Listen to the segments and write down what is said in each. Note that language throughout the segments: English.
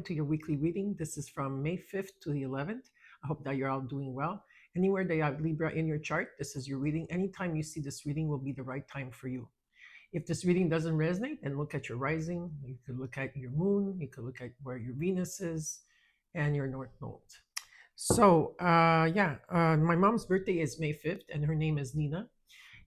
to your weekly reading. This is from May 5th to the 11th. I hope that you're all doing well. Anywhere that you have Libra in your chart, this is your reading. Anytime you see this reading will be the right time for you. If this reading doesn't resonate, then look at your rising. You could look at your moon. You could look at where your Venus is and your North Node. So, my mom's birthday is May 5th, and her name is Nina.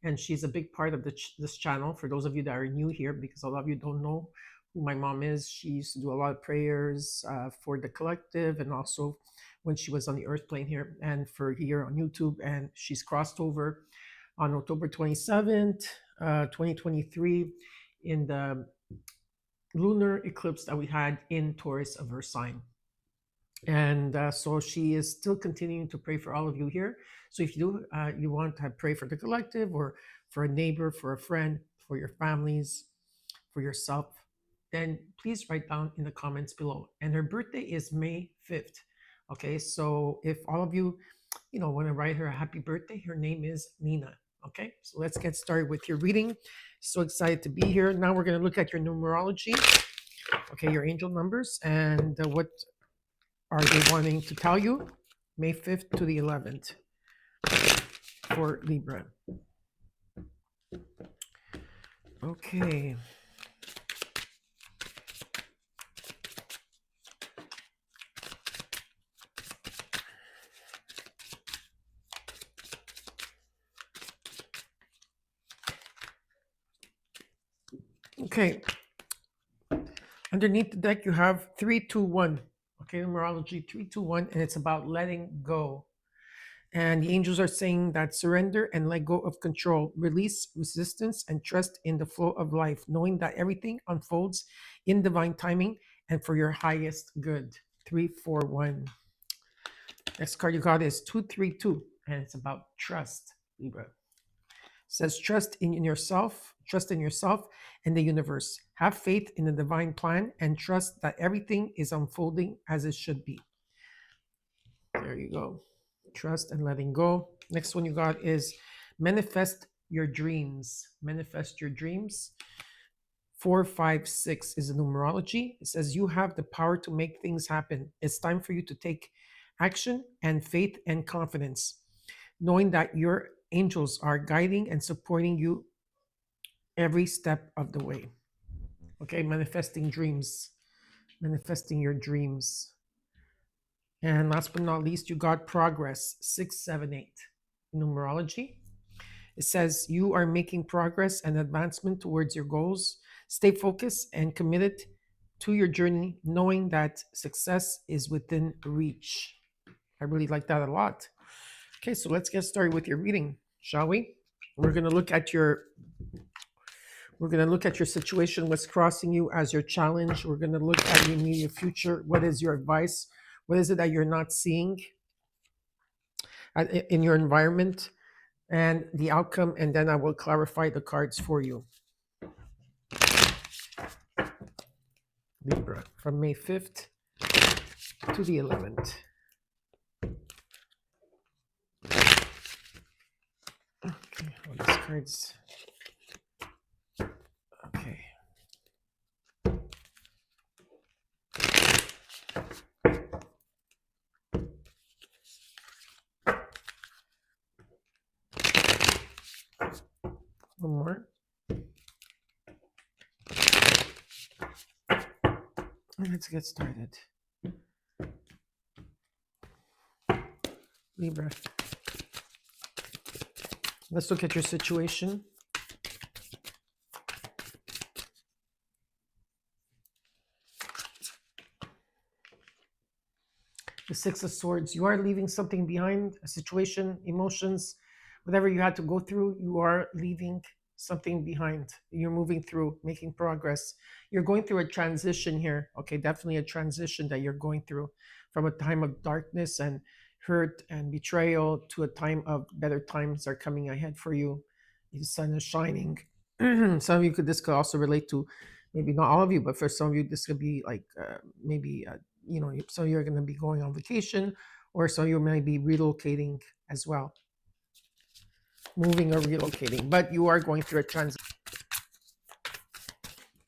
And she's a big part of this channel. For those of you that are new here, because a lot of you don't know who my mom is, she used to do a lot of prayers for the collective, and also when she was on the earth plane here, and for here on YouTube. And she's crossed over on October 27th, 2023, in the lunar eclipse that we had in Taurus of her sign. And so she is still continuing to pray for all of you here. So if you do, you want to pray for the collective, or for a neighbor, for a friend, for your families, for yourself, then please write down in the comments below. And her birthday is May 5th. Okay, so if all of you, want to write her a happy birthday, her name is Nina. Okay, so let's get started with your reading. So excited to be here. Now we're going to look at your numerology. Okay, your angel numbers, and what are they wanting to tell you? May 5th to the 11th for Libra. Okay. Okay. Underneath the deck, you have 321. Okay, numerology 321, and it's about letting go. And the angels are saying that surrender and let go of control, release resistance, and trust in the flow of life, knowing that everything unfolds in divine timing and for your highest good. 341. Next card you got is 232, and it's about trust, Libra. It says trust in yourself and the universe. Have faith in the divine plan and trust that everything is unfolding as it should be. There you go. Trust and letting go. Next one you got is manifest your dreams. Manifest your dreams. 456 is the numerology. It says you have the power to make things happen. It's time for you to take action and faith and confidence, knowing that your angels are guiding and supporting you every step of the way. Okay, manifesting dreams. Manifesting your dreams. And last but not least, you got progress, 678. Numerology. It says you are making progress and advancement towards your goals. Stay focused and committed to your journey, knowing that success is within reach. I really like that a lot. Okay, so let's get started with your reading, shall we? We're going to look at your situation, what's crossing you as your challenge. We're going to look at your immediate future. What is your advice? What is it that you're not seeing in your environment, and the outcome? And then I will clarify the cards for you. Libra, from May 5th to the 11th. Okay, all these cards. Okay. One more. Let's get started. Libra. Let's look at your situation. The Six of Swords. You are leaving something behind, a situation, emotions, whatever you had to go through, you are leaving something behind. You're moving through, making progress. You're going through a transition here. Okay, definitely a transition that you're going through, from a time of darkness and hurt and betrayal to a time of better times are coming ahead for you. The sun is shining. Some of you this could also relate to, maybe not all of you, but for some of you, this could be like so you're going to be going on vacation, or so you may be relocating as well. Moving or relocating, but you are going through a transition.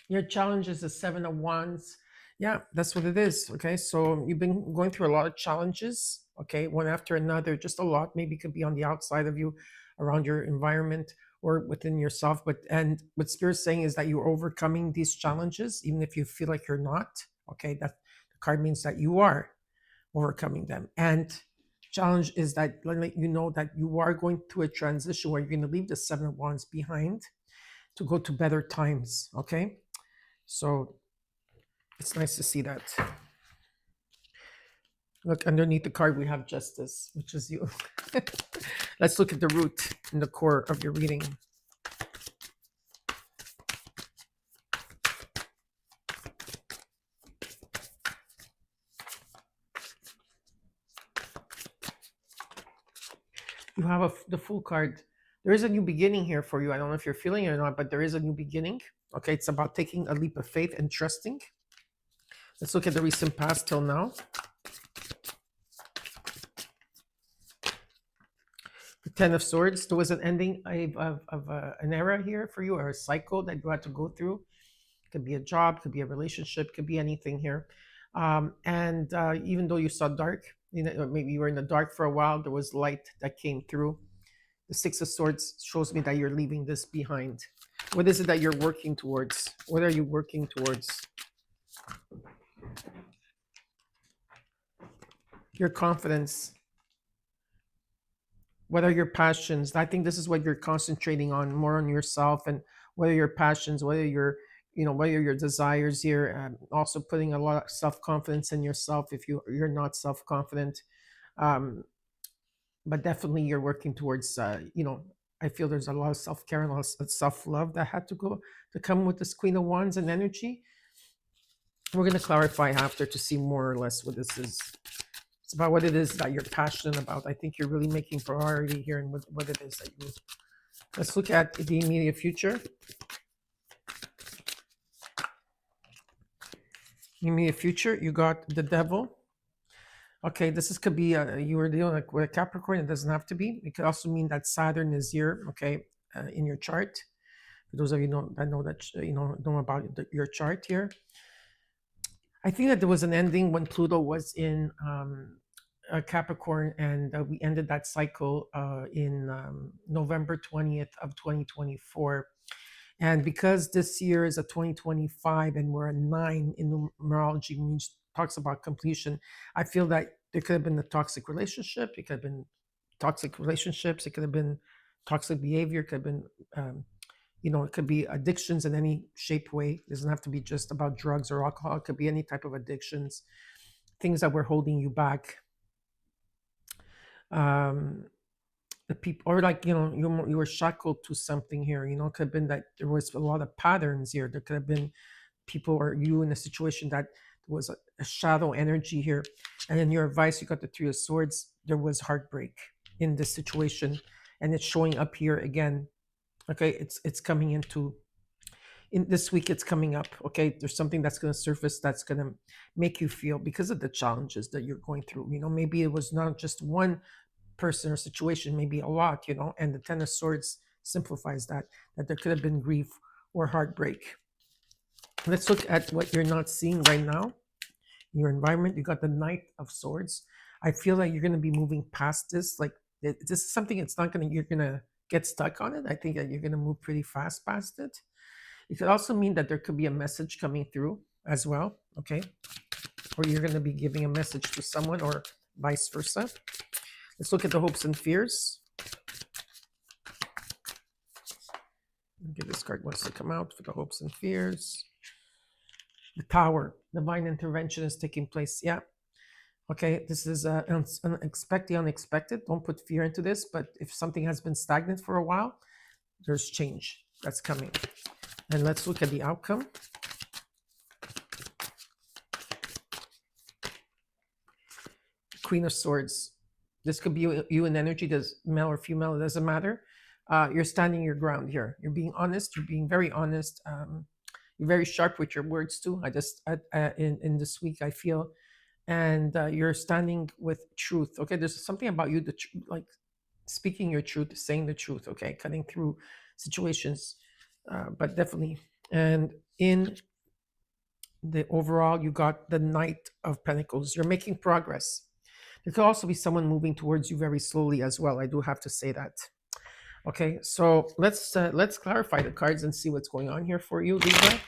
Your challenge is the Seven of Wands. Yeah, that's what it is. Okay. So you've been going through a lot of challenges, okay, one after another, just a lot. Maybe it could be on the outside of you, around your environment, or within yourself. But and what Spirit's saying is that you're overcoming these challenges, even if you feel like you're not. Okay, that the card means that you are overcoming them. And challenge is that let you know that you are going through a transition where you're going to leave the Seven of Wands behind to go to better times. Okay. So it's nice to see that. Look, underneath the card, we have justice, which is you. Let's look at the root and the core of your reading. You have the full card. There is a new beginning here for you. I don't know if you're feeling it or not, but there is a new beginning. Okay, it's about taking a leap of faith and trusting. Let's look at the recent past till now. The Ten of Swords. There was an ending of an era here for you, or a cycle that you had to go through. Could be a job, could be a relationship, could be anything here. And even though you saw dark, maybe you were in the dark for a while, there was light that came through. The Six of Swords shows me that you're leaving this behind. What is it that you're working towards? What are you working towards? Your confidence. What are your passions? I think this is what you're concentrating on, more on yourself, and what are your passions, what are your what are your desires here. Also putting a lot of self-confidence in yourself if you're not self-confident. um, but definitely you're working towards I feel there's a lot of self-care and a lot of self-love that had to come with this Queen of Wands and energy. We're going to clarify after to see more or less what this is. It's about what it is that you're passionate about. I think you're really making priority here and what it is that you. Let's look at the immediate future. Immediate future, you got the Devil. Okay, could be you were dealing with a Capricorn. It doesn't have to be. It could also mean that Saturn is here. Okay, in your chart. For those of you that know that know about your chart here. I think that there was an ending when Pluto was in Capricorn, and we ended that cycle in November 20th of 2024. And because this year is a 2025 and we're a 9 in numerology, which talks about completion, I feel that there could have been a toxic relationship. It could have been toxic relationships. It could have been toxic behavior. It could have been, it could be addictions in any shape, way. It doesn't have to be just about drugs or alcohol. It could be any type of addictions, things that were holding you back. The people, or like you were shackled to something here. It could have been that there was a lot of patterns here. There could have been people or you in a situation that there was a shadow energy here. And in your advice, you got the Three of Swords. There was heartbreak in this situation, and it's showing up here again. Okay, it's coming in this week. It's coming up. Okay, there's something that's going to surface that's going to make you feel, because of the challenges that you're going through. Maybe it was not just one person or situation, maybe a lot. And the Ten of Swords simplifies that there could have been grief or heartbreak. Let's look at what you're not seeing right now in your environment. You got the Knight of Swords. I feel like you're going to be moving past this. Like this is something, you're going to get stuck on it. I think that you're going to move pretty fast past it. It could also mean that there could be a message coming through as well. Okay. Or you're going to be giving a message to someone, or vice versa. Let's look at the hopes and fears. Okay, this card wants to come out for the hopes and fears. The Tower, divine intervention is taking place. Yeah. Okay, this is expect the unexpected. Don't put fear into this, but if something has been stagnant for a while, there's change that's coming. And let's look at the outcome. Queen of Swords. This could be you in energy, does male or female, it doesn't matter. You're standing your ground here. You're being honest. You're being very honest. You're very sharp with your words too. In this week, I feel, and you're standing with truth. Okay, there's something about you that like speaking your truth, saying the truth. Okay, cutting through situations, but definitely. And in the overall, you got the Knight of Pentacles. You're making progress. There could also be someone moving towards you very slowly as well. I do have to say that. Okay, so let's clarify the cards and see what's going on here for you, Libra.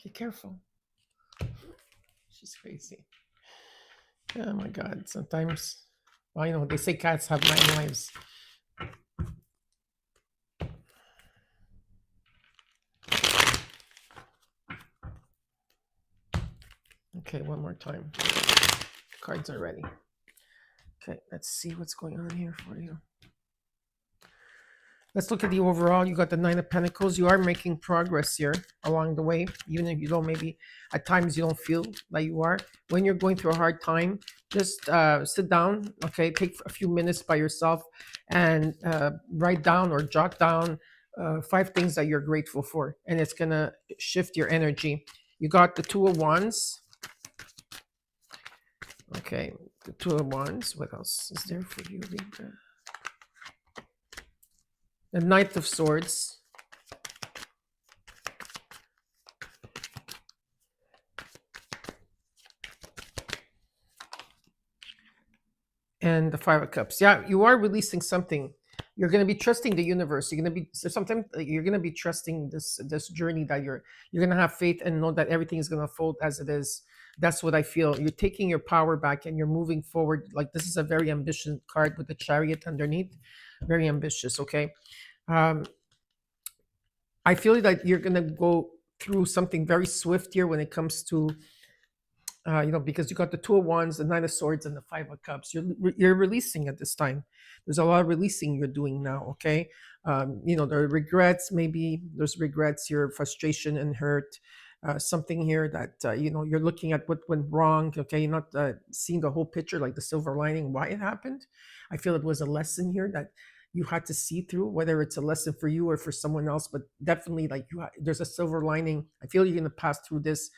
Be careful. She's crazy. Oh my God. Sometimes, well, you know, they say cats have 9 lives. Okay, one more time. Cards are ready. Okay, let's see what's going on here for you. Let's look at the overall. You got the 9 of Pentacles. You are making progress here along the way, even if you don't, maybe at times you don't feel like you are. When you're going through a hard time, just sit down, okay? Take a few minutes by yourself and write down or jot down 5 things that you're grateful for, and it's going to shift your energy. You got the 2 of Wands. Okay, the 2 of Wands. What else is there for you, Libra? The Knight of Swords. And the 5 of Cups. Yeah, you are releasing something. You're going to be trusting the universe. You're going to be, so sometimes you're going to be trusting this journey that you're going to have faith and know that everything is going to unfold as it is. That's what I feel. You're taking your power back and you're moving forward. Like, this is a very ambitious card with the Chariot underneath. Very ambitious, okay? I feel like you're going to go through something very swift here when it comes to, because you got the 2 of Wands, the 9 of Swords, and the 5 of Cups. You're releasing at this time. There's a lot of releasing you're doing now, okay? There are regrets, maybe there's regrets, your frustration and hurt. Something here that, you're looking at what went wrong, okay? You're not seeing the whole picture, like the silver lining, why it happened. I feel it was a lesson here that you had to see through, whether it's a lesson for you or for someone else, but definitely like there's a silver lining. I feel you're going to pass through this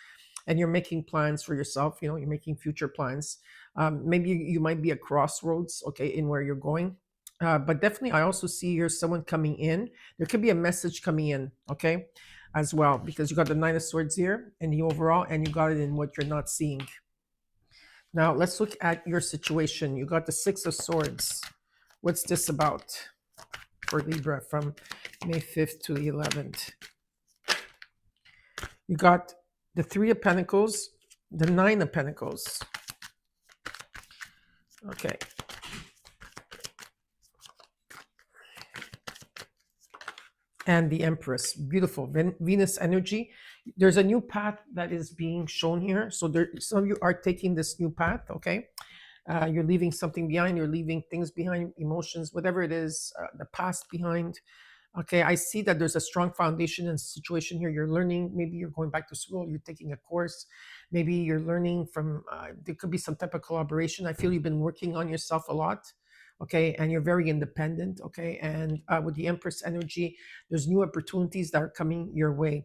and you're making plans for yourself. You're making future plans. Maybe you might be at crossroads, okay, in where you're going. But definitely, I also see here someone coming in. There could be a message coming in, okay, as well, because you got the 9 of Swords here and the overall, and you got it in what you're not seeing. Now, let's look at your situation. You got the 6 of Swords. What's this about for Libra from May 5th to the 11th? You got the 3 of Pentacles, the 9 of Pentacles. Okay. And the Empress. Beautiful. Venus energy. There's a new path that is being shown here. So some of you are taking this new path, okay? You're leaving something behind. You're leaving things behind, emotions, whatever it is, the past behind. Okay, I see that there's a strong foundation and situation here. You're learning. Maybe you're going back to school. You're taking a course. Maybe you're learning from, there could be some type of collaboration. I feel you've been working on yourself a lot. Okay, and you're very independent. Okay, and with the Empress energy, there's new opportunities that are coming your way.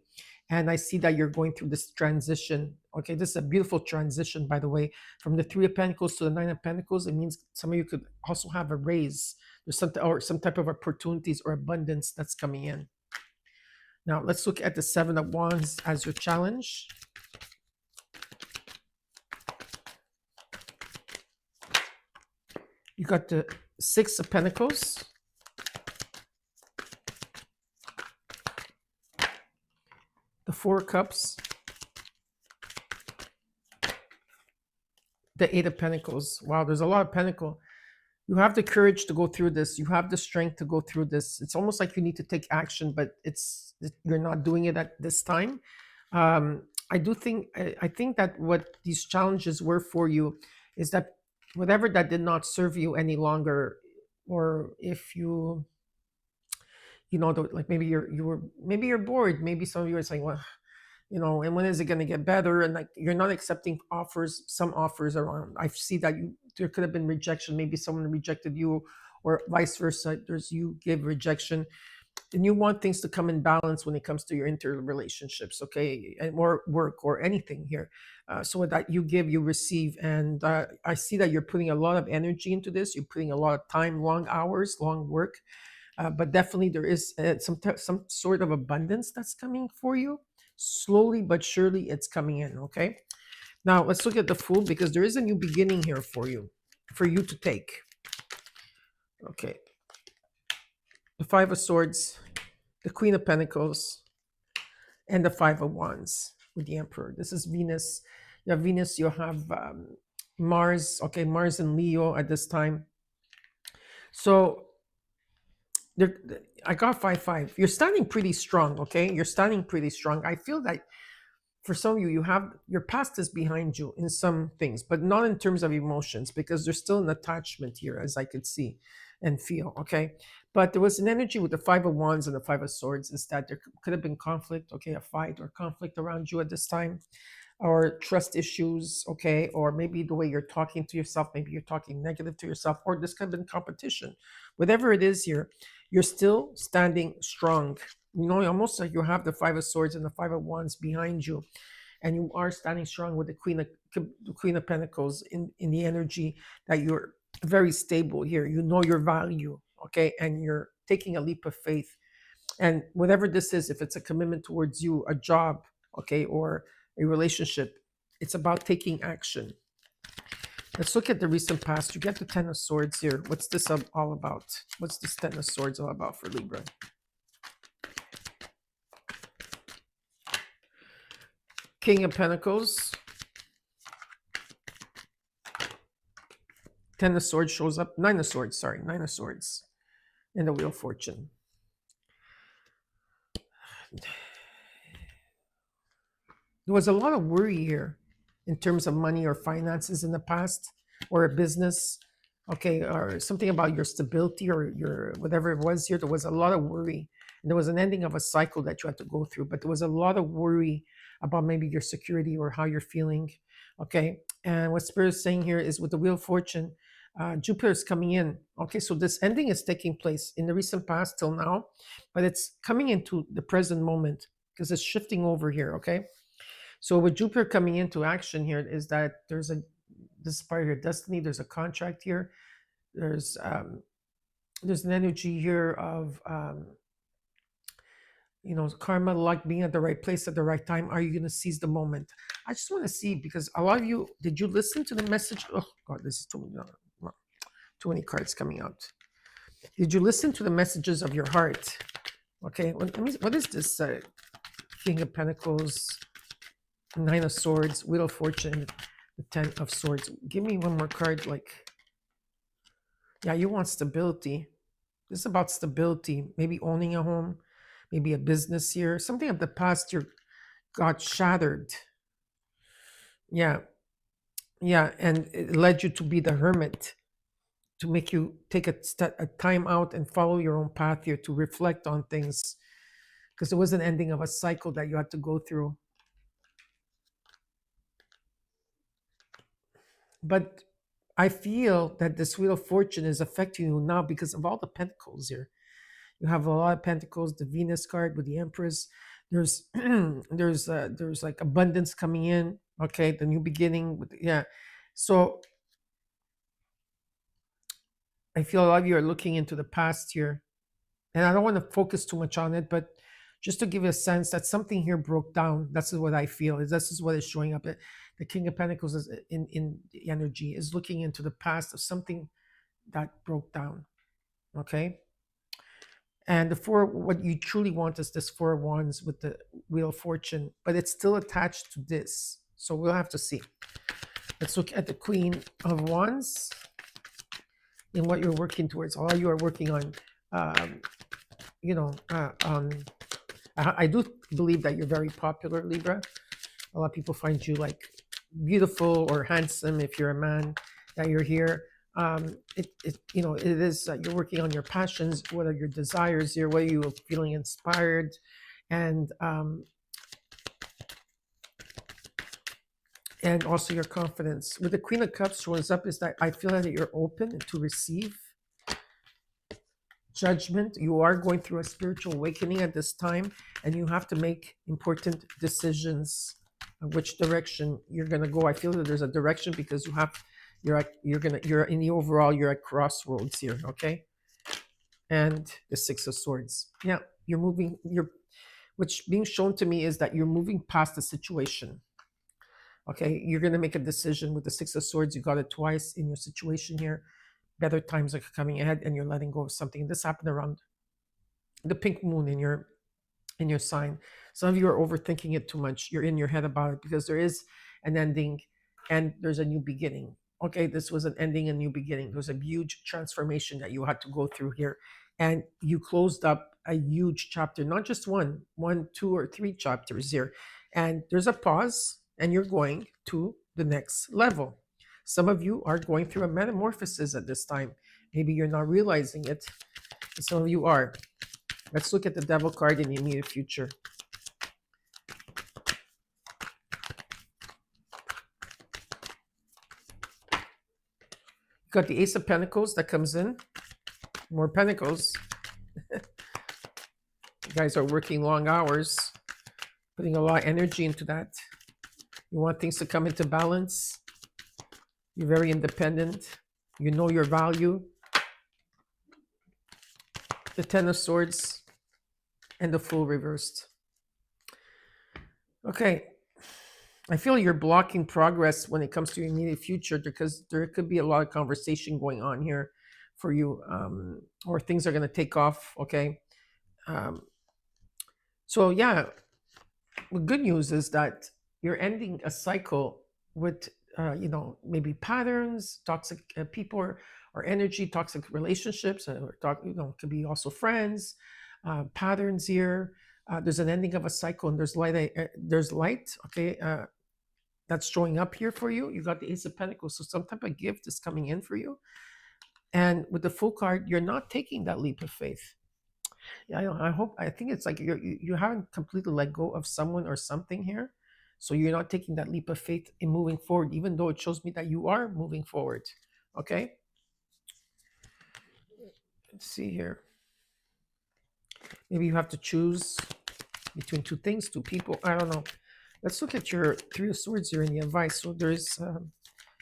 And I see that you're going through this transition. Okay, this is a beautiful transition, by the way, from the 3 of Pentacles to the 9 of Pentacles. It means some of you could also have a raise. There's some type of opportunities or abundance that's coming in. Now, let's look at the 7 of Wands as your challenge. You got the 6 of Pentacles. The 4 of Cups. The 8 of Pentacles. Wow, there's a lot of Pentacle. You have the courage to go through this. You have the strength to go through this. It's almost like you need to take action, but you're not doing it at this time. I think that what these challenges were for you is that whatever that did not serve you any longer, or if like maybe you're bored. Maybe some of you are saying, well, and when is it going to get better? And like you're not accepting some offers around. I see that there could have been rejection. Maybe someone rejected you, or vice versa. There's you give rejection, and you want things to come in balance when it comes to your interrelationships, okay, and or work or anything here. So that you give, you receive, and I see that you're putting a lot of energy into this. You're putting a lot of time, long hours, long work, but definitely there is some sort of abundance that's coming for you. Slowly but surely, it's coming in. Okay. Now let's look at the Fool, because there is a new beginning here for you to take. Okay. The Five of Swords, the Queen of Pentacles, and the Five of Wands with the Emperor. This is Venus. You have Venus, you have Mars. Okay, Mars and Leo at this time. So there, I got 5-5. You're standing pretty strong, okay? You're standing pretty strong. I feel that for some of you, you have your past is behind you in some things, but not in terms of emotions, because there's still an attachment here, as I could see and feel. Okay. But there was an energy with the Five of Wands and the Five of Swords, is that there could have been conflict, okay, a fight or conflict around you at this time, or trust issues, okay, or maybe the way you're talking to yourself, maybe you're talking negative to yourself, or this could have been competition. Whatever it is here, you're still standing strong. You know, almost like you have the Five of Swords and the Five of Wands behind you, and you are standing strong with the Queen of Pentacles in the energy that you're very stable here. You know your value, okay, and you're taking a leap of faith. And whatever this is, if it's a commitment towards you, a job, okay, or a relationship, it's about taking action. Let's look at the recent past. You get the Ten of Swords here. What's this all about? What's this Ten of Swords all about for Libra? King of Pentacles. Ten of Swords shows up. Nine of Swords, sorry. Nine of Swords. And the Wheel of Fortune. There was a lot of worry here in terms of money or finances in the past, or a business, okay, or something about your stability or your whatever it was here. There was a lot of worry. And there was an ending of a cycle that you had to go through, but there was a lot of worry about maybe your security or how you're feeling, okay? And what Spirit is saying here is with the Wheel of Fortune, Jupiter is coming in, okay? So this ending is taking place in the recent past till now, but it's coming into the present moment because it's shifting over here, okay? So with Jupiter coming into action here, is that this is part of your destiny. There's a contract here. There's an energy here of karma, luck, being at the right place at the right time. Are you going to seize the moment? I just want to see, because a lot of you, did you listen to the message? Oh God, this is too many cards coming out. Did you listen to the messages of your heart? Okay, what is this? King of Pentacles, Nine of Swords, Wheel of Fortune, the Ten of Swords. Give me one more card. Yeah, you want stability. This is about stability. Maybe owning a home, maybe a business here. Something of the past you got shattered. Yeah, and it led you to be the hermit, to make you take a time out and follow your own path here, to reflect on things, because it was an ending of a cycle that you had to go through. But I feel that this Wheel of Fortune is affecting you now because of all the pentacles here. You have a lot of pentacles, the Venus card with the Empress. There's there's like abundance coming in. Okay, the new beginning. So I feel a lot of you are looking into the past here, and I don't want to focus too much on it, but just to give you a sense that something here broke down. That's what I feel. This is what is showing up. The King of Pentacles is in the energy, is looking into the past of something that broke down. Okay. And what you truly want is this Four of Wands with the Wheel of Fortune, but it's still attached to this. So we'll have to see. Let's look at the Queen of Wands and what you're working towards. All you are working on, I do believe that you're very popular, Libra. A lot of people find you like beautiful or handsome if you're a man, that you're here. It is you're working on your passions, what are your desires here, what are you feeling inspired, and also your confidence. With the Queen of Cups shows up is that I feel that you're open to receive. Judgment. You are going through a spiritual awakening at this time, and you have to make important decisions of which direction you're going to go. I feel that there's a direction because you're in the overall, you're at crossroads here, okay? And the Six of Swords. Yeah, you're moving, which being shown to me is that you're moving past the situation. Okay, you're going to make a decision with the Six of Swords. You got it twice in your situation here. Better times are coming ahead, and you're letting go of something. This happened around the pink moon in your sign. Some of you are overthinking it too much. You're in your head about it because there is an ending and there's a new beginning. Okay, this was an ending and new beginning. There was a huge transformation that you had to go through here, and you closed up a huge chapter, not just one, two, or three chapters here. And there's a pause, and you're going to the next level. Some of you are going through a metamorphosis at this time. Maybe you're not realizing it. Some of you are. Let's look at the devil card in the immediate future. Got the Ace of Pentacles that comes in. More Pentacles. You guys are working long hours, putting a lot of energy into that. You want things to come into balance. You're very independent. You know your value. The Ten of Swords and the Fool reversed. Okay. I feel you're blocking progress when it comes to your immediate future because there could be a lot of conversation going on here for you, or things are going to take off. Okay. So yeah, the good news is that you're ending a cycle with, maybe patterns, toxic people or energy, toxic relationships, or it could be also friends, patterns here. There's an ending of a cycle, and there's light. There's light. Okay. That's showing up here for you. You got the Ace of Pentacles, so some type of gift is coming in for you. And with the Fool card, you're not taking that leap of faith. Yeah, I think it's like you haven't completely let go of someone or something here, so you're not taking that leap of faith in moving forward, even though it shows me that you are moving forward. Okay. Let's see here. Maybe you have to choose between two things, two people. I don't know. Let's look at your Three of Swords here in the advice. So there's,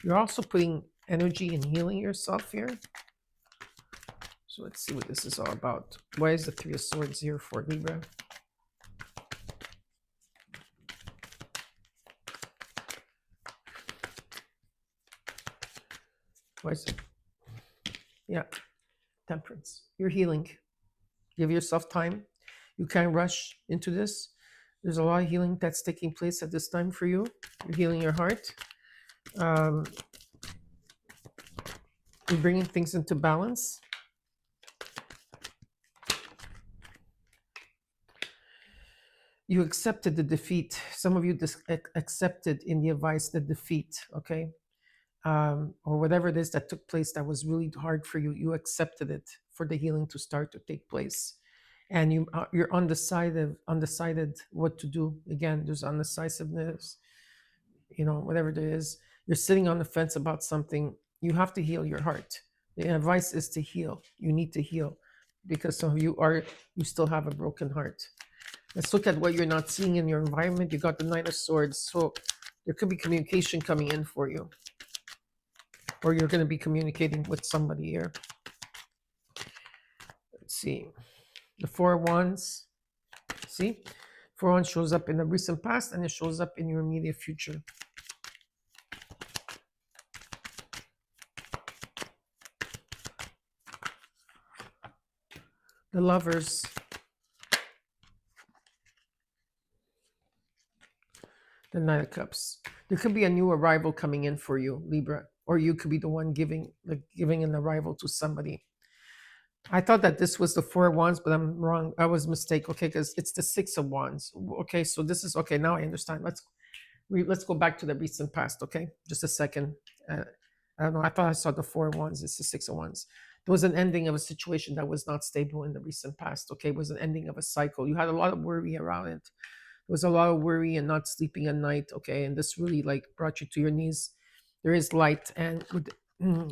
you're also putting energy in healing yourself here. So let's see what this is all about. Why is the Three of Swords here for Libra? Why is it? Yeah, Temperance. You're healing. Give yourself time. You can't rush into this. There's a lot of healing that's taking place at this time for you. You're healing your heart. You're bringing things into balance. You accepted the defeat. Some of you accepted in the advice the defeat, okay? Or whatever it is that took place that was really hard for you. You accepted it for the healing to start to take place. And you're undecided what to do. Again, there's undecisiveness, whatever it is. You're sitting on the fence about something. You have to heal your heart. The advice is to heal. You need to heal because some of you still have a broken heart. Let's look at what you're not seeing in your environment. You got the Knight of Swords. So there could be communication coming in for you, or you're going to be communicating with somebody here. Let's see. The Four of Wands. See? Four of Wands shows up in the recent past, and it shows up in your immediate future. The Lovers. The Knight of Cups. There could be a new arrival coming in for you, Libra, or you could be the one giving an arrival to somebody. I thought that this was the Four of Wands, but I'm wrong. I was mistaken. Okay, because it's the Six of Wands. Okay, so this is okay. Now I understand. Let's go back to the recent past. Okay, just a second. I don't know. I thought I saw the Four of Wands. It's the Six of Wands. There was an ending of a situation that was not stable in the recent past. Okay, it was an ending of a cycle. You had a lot of worry around it. There was a lot of worry and not sleeping at night. Okay, and this really brought you to your knees. There is light, and with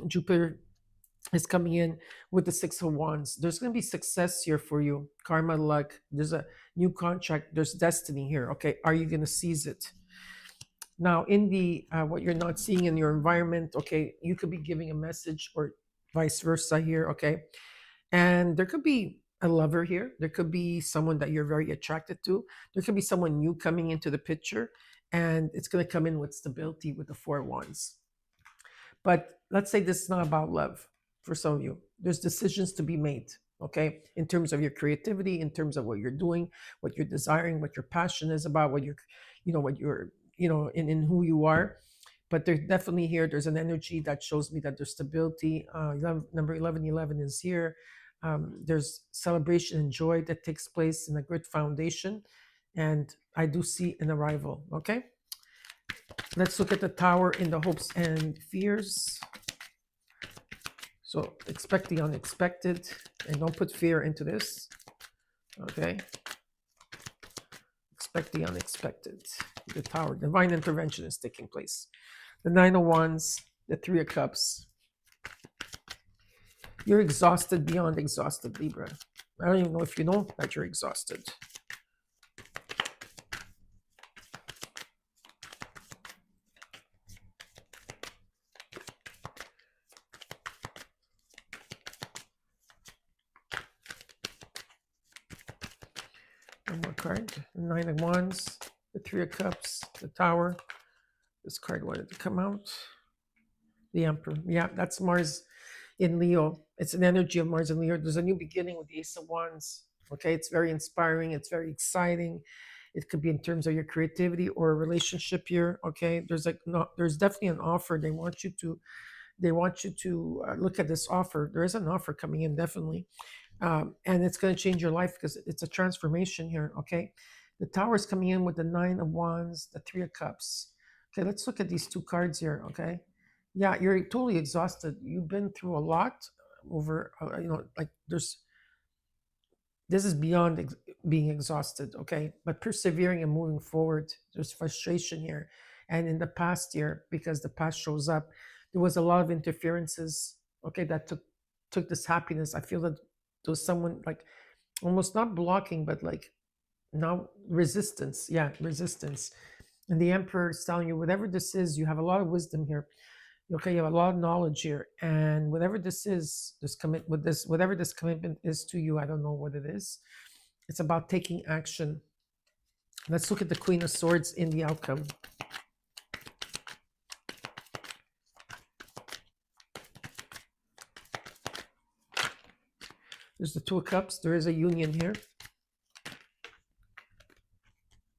Jupiter is coming in with the Six of Wands. There's going to be success here for you, karma, luck. There's a new contract. There's destiny here. Okay, are you going to seize it? Now, in the what you're not seeing in your environment, okay, you could be giving a message or vice versa here. Okay, and there could be a lover here. There could be someone that you're very attracted to. There could be someone new coming into the picture, and it's going to come in with stability with the Four Wands. But let's say this is not about love for some of you. There's decisions to be made, okay, in terms of your creativity, in terms of what you're doing, what you're desiring, what your passion is about, what you're, what you're, in who you are. But there's definitely here, there's an energy that shows me that there's stability. Number 1111 is here. There's celebration and joy that takes place in a good foundation. And I do see an arrival, okay? Let's look at the Tower in the hopes and fears. So expect the unexpected and don't put fear into this. Okay. Expect the unexpected. The Tower, divine intervention is taking place. The Nine of Wands, the Three of Cups. You're exhausted beyond exhausted, Libra. I don't even know if you know that you're exhausted. One more card. The Nine of Wands, the Three of Cups, the Tower. This card wanted to come out. The Emperor. Yeah, that's Mars in Leo. It's an energy of Mars and Leo. There's a new beginning with the Ace of Wands. Okay, it's very inspiring. It's very exciting. It could be in terms of your creativity or a relationship here. Okay, there's definitely an offer. They want you to look at this offer. There is an offer coming in, definitely. And it's going to change your life because it's a transformation here. Okay, the Tower is coming in with the Nine of Wands, the Three of Cups. Okay, let's look at these two cards here. Okay, yeah, you're totally exhausted. You've been through a lot over, like this is beyond being exhausted. Okay, but persevering and moving forward. There's frustration here, and in the past year, because the past shows up, there was a lot of interferences. Okay, that took this happiness. I feel that there was someone like almost not blocking, but like now resistance. Yeah, resistance. And the Emperor is telling you, whatever this is, you have a lot of wisdom here. Okay, you have a lot of knowledge here, and whatever this is, whatever this commitment is to you, I don't know what it is. It's about taking action. Let's look at the Queen of Swords in the outcome. There's the Two of Cups. There is a union here.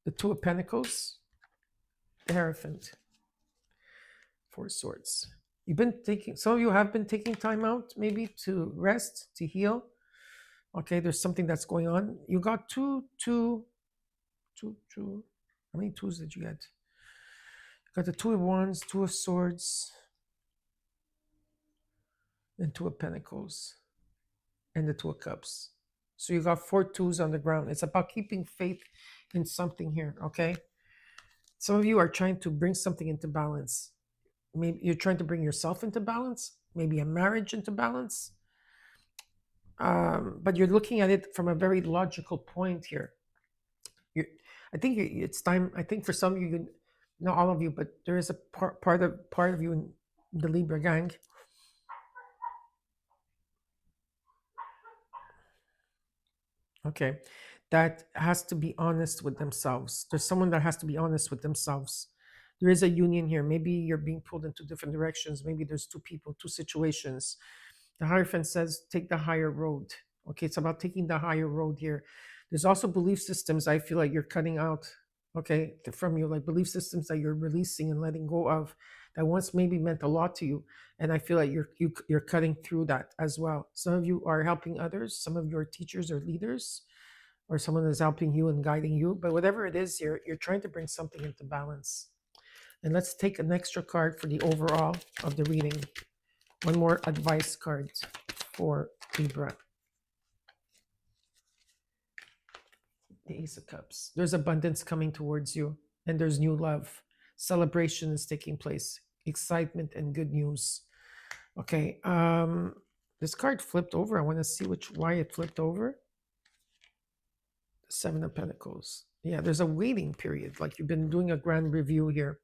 The Two of Pentacles. The Hierophant. Four of Swords. Some of you have been taking time out maybe to rest, to heal. Okay, there's something that's going on. You got two. How many twos did you get? You got the Two of Wands, Two of Swords, and Two of Pentacles, and the Two of Cups. So you got 4 twos on the ground. It's about keeping faith in something here, okay? Some of you are trying to bring something into balance. Maybe you're trying to bring yourself into balance, maybe a marriage into balance. But you're looking at it from a very logical point here. It's time. I think for some of you, not all of you, but there is a part of you in the Libra gang. Okay, that has to be honest with themselves. There's someone that has to be honest with themselves. There is a union here. Maybe you're being pulled into different directions. Maybe there's two people, two situations. The Hierophant says, take the higher road. Okay, it's about taking the higher road here. There's also belief systems I feel like you're cutting out, okay, from you, like belief systems that you're releasing and letting go of that once maybe meant a lot to you. And I feel like you're cutting through that as well. Some of you are helping others. Some of you are teachers or leaders, or someone is helping you and guiding you. But whatever it is, you're trying to bring something into balance. And let's take an extra card for the overall of the reading. One more advice card for Libra. The Ace of Cups. There's abundance coming towards you, and there's new love. Celebration is taking place. Excitement and good news. Okay. This card flipped over. I want to see why it flipped over. Seven of Pentacles. Yeah, there's a waiting period. Like you've been doing a grand review here.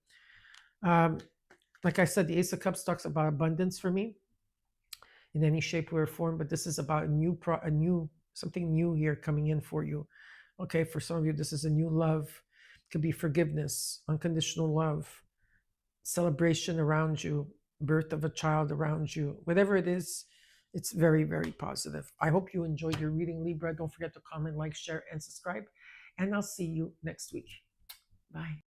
Like I said, the Ace of Cups talks about abundance for me in any shape or form, but this is about something new here coming in for you. Okay, for some of you, this is a new love. It could be forgiveness, unconditional love, celebration around you, birth of a child around you. Whatever it is, it's very, very positive. I hope you enjoyed your reading, Libra. Don't forget to comment, like, share, and subscribe. And I'll see you next week. Bye.